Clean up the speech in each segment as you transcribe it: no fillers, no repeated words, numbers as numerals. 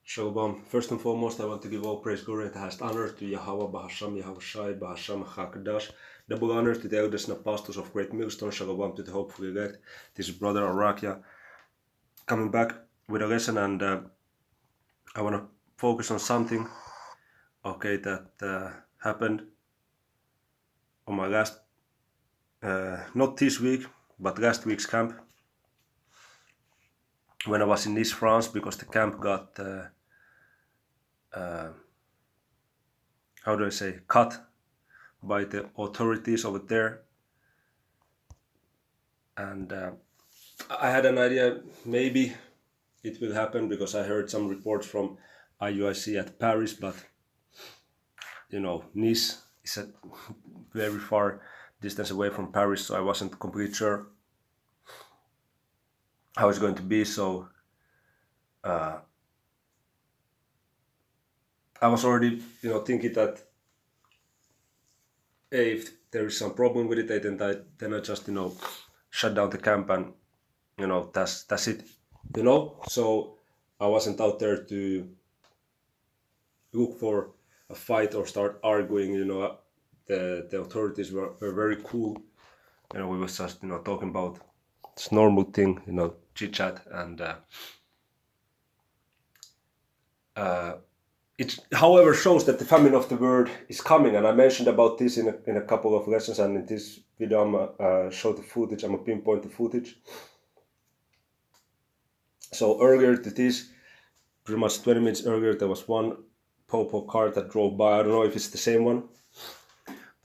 Shalom. First and foremost, I want to give all praise, glory, and highest honor to Yahweh, Bahasham, Yahushai, Bahasham, Hakadash. Double honor to the elders and apostles of Great Millstone. Shalom to the hopeful elect. This is Brother Arakia coming back with a lesson, and I want to focus on something, okay, that happened on my last, not this week, but last week's camp, when I was in Nice, France, because the camp got how do I say, cut by the authorities over there. And I had an idea, maybe it will happen, because I heard some reports from IUIC at Paris, but you know, Nice is a very far distance away from Paris, so I wasn't completely sure how it's going to be. So I was already, thinking that if there is some problem with it, then I just, shut down the camp, and that's it, So I wasn't out there to look for a fight or start arguing. The authorities were very cool. We was just talking about this normal thing, chit chat, and it however shows that the famine of the word is coming, and I mentioned about this in a couple of lessons, and in this video I'm show the footage. I'm gonna pinpoint the footage. So earlier to this, pretty much 20 minutes earlier, there was one Popo car that drove by. I don't know if it's the same one.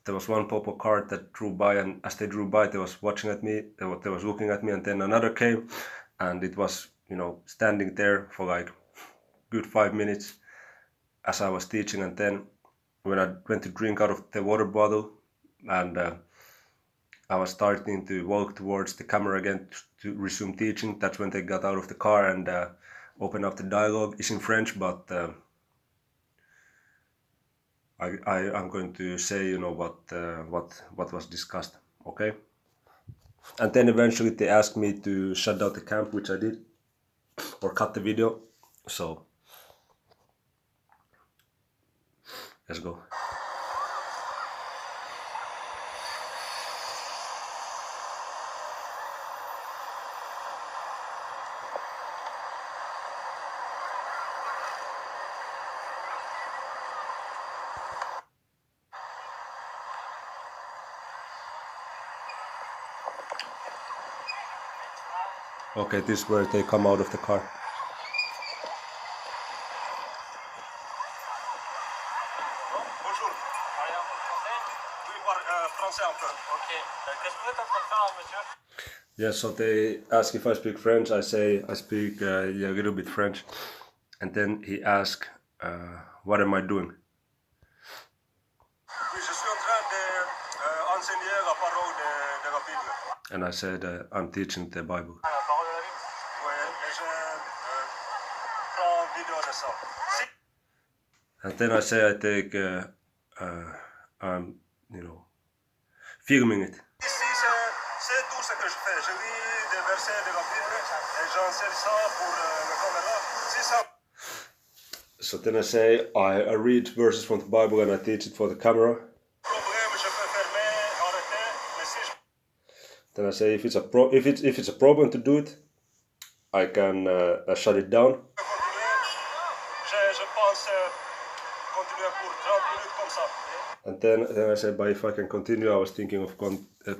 There was one Popo car that drove by, and as they drove by, they was watching at me, they was looking at me, and then another came, and it was, standing there for like good 5 minutes as I was teaching. And then when I went to drink out of the water bottle, and I was starting to walk towards the camera again to resume teaching, that's when they got out of the car and opened up the dialogue. It's in French, but I'm going to say, what was discussed, okay? And then eventually they asked me to shut down the camp, which I did, or cut the video. So let's go. Okay, this is where they come out of the car. Bonjour. Français un peu. Ok. Qu'est-ce que vous êtes en train de faire, monsieur? Yeah, so they ask if I speak French. I say I speak a little bit French. And then he asked, what am I doing? Oui, je suis en train d'enseigner la parole de la Bible. And I said, I'm teaching the Bible. La parole de la Bible? Oui, et je prends vidéo de ça. And then I say I take, I'm, filming it. Ici, c'est tout ce que je fais. Je lis des versets de la Bible et j'enseigne ça pour la caméra. C'est ça. So then I say, I read verses from the Bible and I teach it for the camera. Problème, je peux fermer, arrêter, mais si je... Then I say, if it's a problem to do it, I can shut it down. Je pense continuer pour 30 minutes comme ça. And then I said, but if I can continue, I was thinking of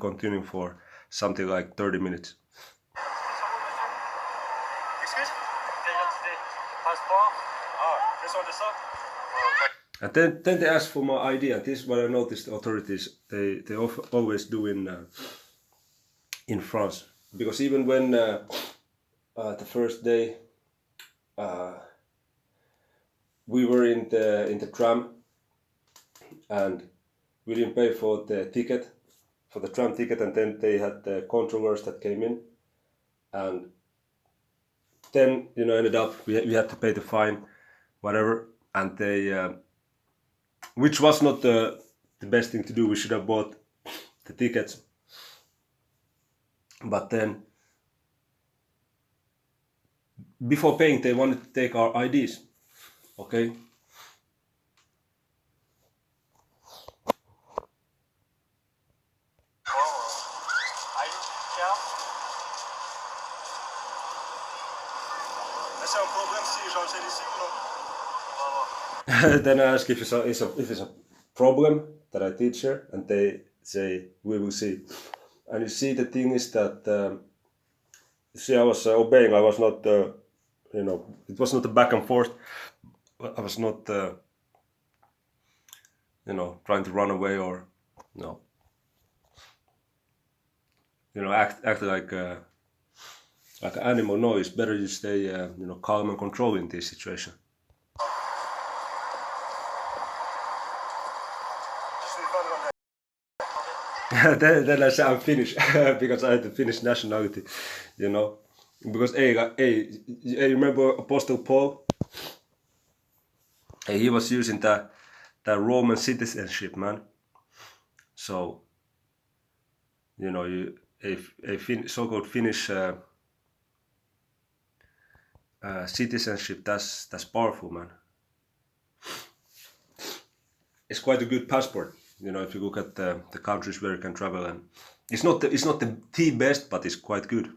continuing for something like 30 minutes. Excuse? Passport? Ah, besoin de ça? And then they asked for my ID, and this is what I noticed the authorities, they always do in France. Because even when the first day we were in the tram, and we didn't pay for the tram ticket, and then they had the controllers that came in, and then ended up we had to pay the fine, whatever, and they which was not the best thing to do. We should have bought the tickets, but then before paying they wanted to take our IDs. Okay. C'est un problème si j'enseigne ici ou non? Then I ask if it's a problem that I teach here, and they say we will see. And you see, the thing is that see, I was obeying. I was not, it was not a back and forth. I was not, trying to run away or, act like an animal. No, it's better you stay, calm and control in this situation. Then I say I'm Finnish because I had the Finnish nationality, because you remember Apostle Paul? He was using that Roman citizenship, man. So, so-called Finnish citizenship, that's powerful, man. It's quite a good passport, if you look at the countries where you can travel, and it's not the best, but it's quite good.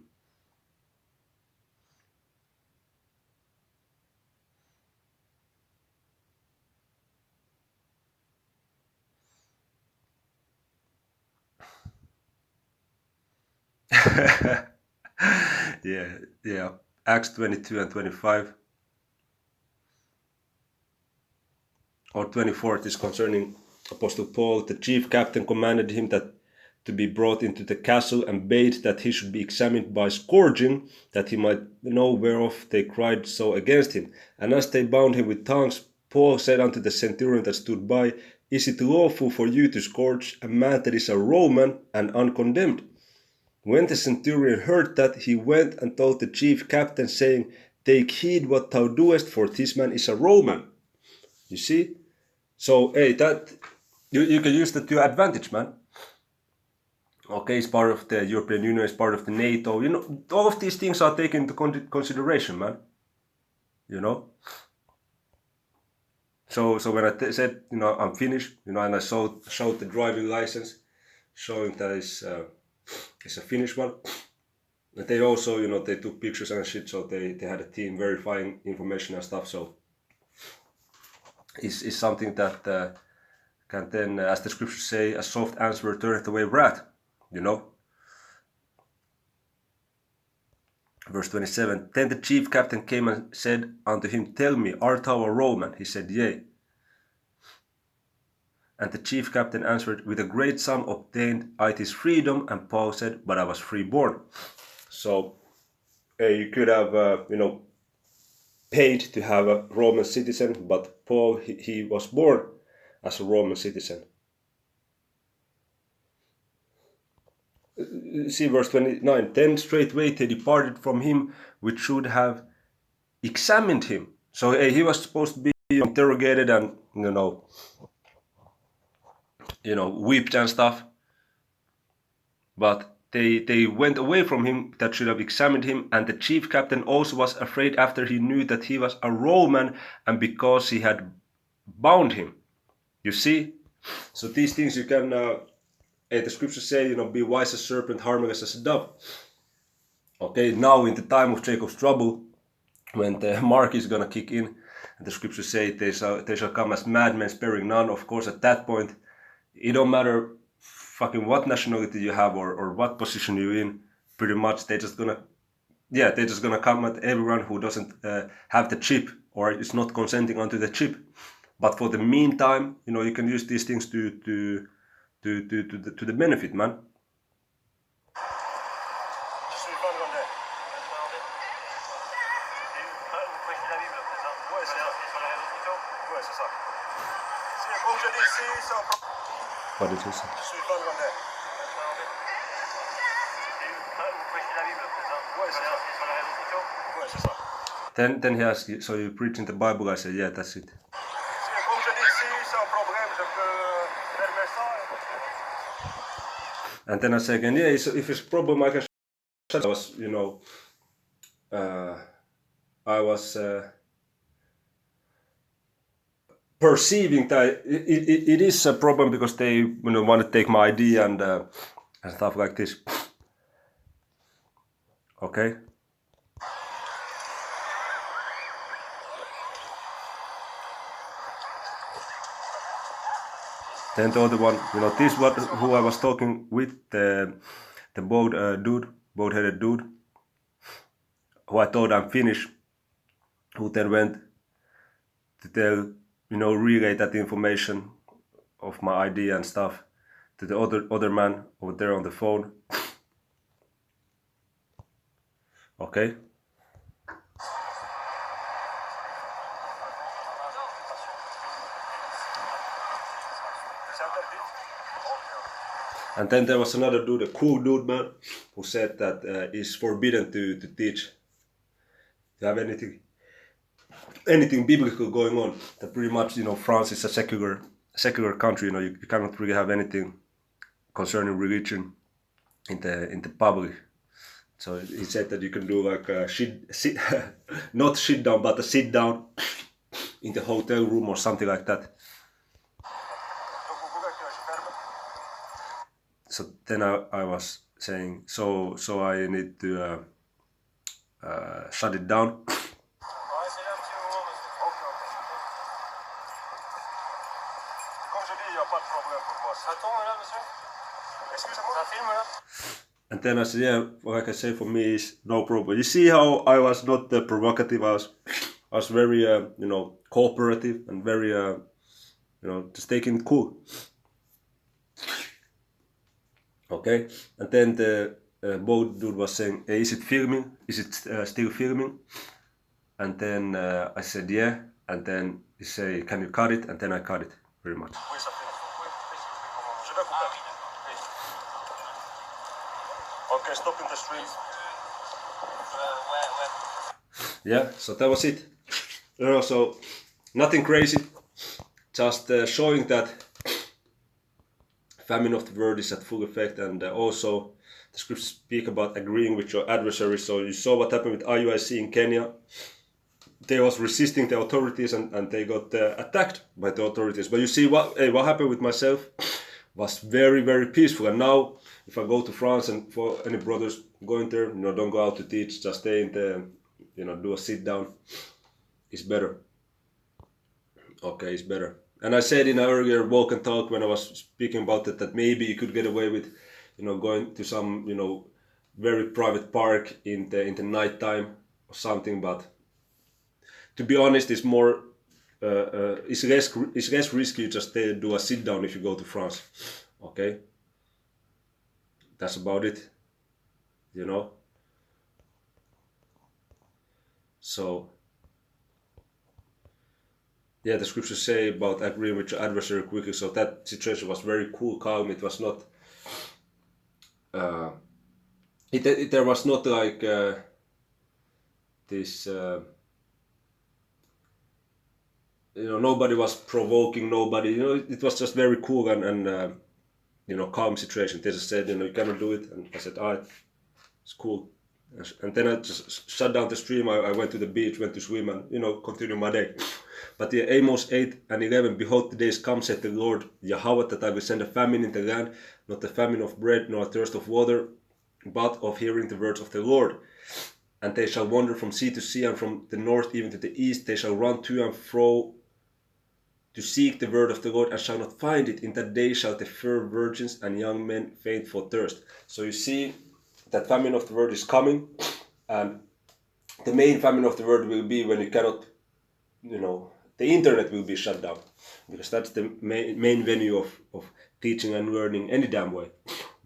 Yeah. Acts 22 and 25 or 24 is concerning Apostle Paul. The chief captain commanded him that to be brought into the castle and bade that he should be examined by scourging, that he might know whereof they cried so against him. And as they bound him with tongues, Paul said unto the centurion that stood by, Is it lawful for you to scourge a man that is a Roman and uncondemned? When the centurion heard that, he went and told the chief captain, saying, Take heed what thou doest, for this man is a Roman. You see? So, that you can use that to your advantage, man. Okay, it's part of the European Union, it's part of the NATO. All of these things are taken into consideration, man. So when I said, I'm Finnish, and I showed the driving license, showing that it's a Finnish one. And they also, they took pictures and shit, so they had a team verifying information and stuff. So it's something that can then, as the scriptures say, a soft answer turneth away wrath, Verse 27, Then the chief captain came and said unto him, Tell me, art thou a Roman? He said, Yea. And the chief captain answered, With a great sum obtained I this freedom. And Paul said, But I was freeborn. So you could have, paid to have a Roman citizen, but Paul, he was born as a Roman citizen. See verse 29, Then straightway they departed from him, which should have examined him. So he was supposed to be interrogated and, whipped and stuff. But they went away from him that should have examined him, and the chief captain also was afraid after he knew that he was a Roman, and because he had bound him. You see? So these things you can, the scriptures say, be wise as a serpent, harmless as a dove. Okay, now in the time of Jacob's trouble, when the mark is gonna kick in, and the scriptures say they shall come as madmen, sparing none. Of course, at that point, it don't matter fucking what nationality you have or what position you're in. Pretty much, they're just gonna come at everyone who doesn't have the chip or is not consenting onto the chip. But for the meantime, you can use these things to the benefit, man. What did he say? Then he asked, so you preaching the Bible? I said, yeah, that's it. And then I say again, yeah, if it's a problem, I can shut. I was perceiving that it is a problem because they want to take my ID and stuff like this. Okay. Then the other one, this one who I was talking with, the boat-headed dude, who I told I'm Finnish, who then went to tell, relay that information of my ID and stuff to the other man over there on the phone. Okay. And then there was another dude, a cool dude man, who said that it's forbidden to teach, to have anything biblical going on. That pretty much, France is a secular country. You cannot really have anything concerning religion in the public. So he said that you can do like a not sit down, but a sit down in the hotel room or something like that. So then I was saying, so I need to shut it down. And then I said, yeah, like I say, for me is no problem. You see how I was not provocative. I was very cooperative and very just taking it cool. Okay, and then the boat dude was saying, hey, is it filming? Is it still filming? And then I said, yeah. And then he said, can you cut it? And then I cut it, very much. Okay, stop in the stream. Yeah, so that was it. So nothing crazy, just showing that famine of the word is at full effect, and also the scriptures speak about agreeing with your adversary. So you saw what happened with IUIC in Kenya. They was resisting the authorities and they got attacked by the authorities. But you see what happened with myself was very, very peaceful. And now if I go to France, and for any brothers going there, don't go out to teach, just stay in the, do a sit down. It's better. Okay, it's better. And I said in an earlier walk and talk when I was speaking about it, that maybe you could get away with, going to some, very private park in the night time or something. But to be honest, it's more, it's less risky. You just do a sit down if you go to France. Okay, that's about it. So. Yeah, the scriptures say about agreeing with your adversary quickly. So that situation was very cool, calm. It was not. There was not like this. Nobody was provoking nobody. It was just very cool and calm situation. They just said, you cannot do it, and I said, alright, it's cool. And then I just shut down the stream. I went to the beach, went to swim, and continued my day. But the Amos 8:11, behold, the days come, said the Lord Yahweh, that I will send a famine in the land, not a famine of bread, nor a thirst of water, but of hearing the words of the Lord. And they shall wander from sea to sea, and from the north even to the east. They shall run to and fro to seek the word of the Lord, and shall not find it. In that day shall the fair virgins and young men faint for thirst. So you see, that famine of the word is coming, and the main famine of the word will be when you cannot, the internet will be shut down, because that's the main venue of teaching and learning any damn way.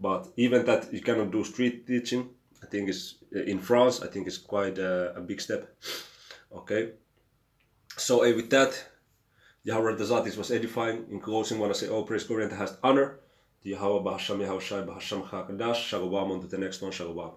But even that you cannot do street teaching, I think is in France, I think is quite a big step. Okay, so with that, Yahweh Dazatis was edifying. In closing, when I say, oh, praise God and has honor, Yahweh Bahasham Yahushai Bahasham Chakadash, Shalom, on to the next one, Shalom.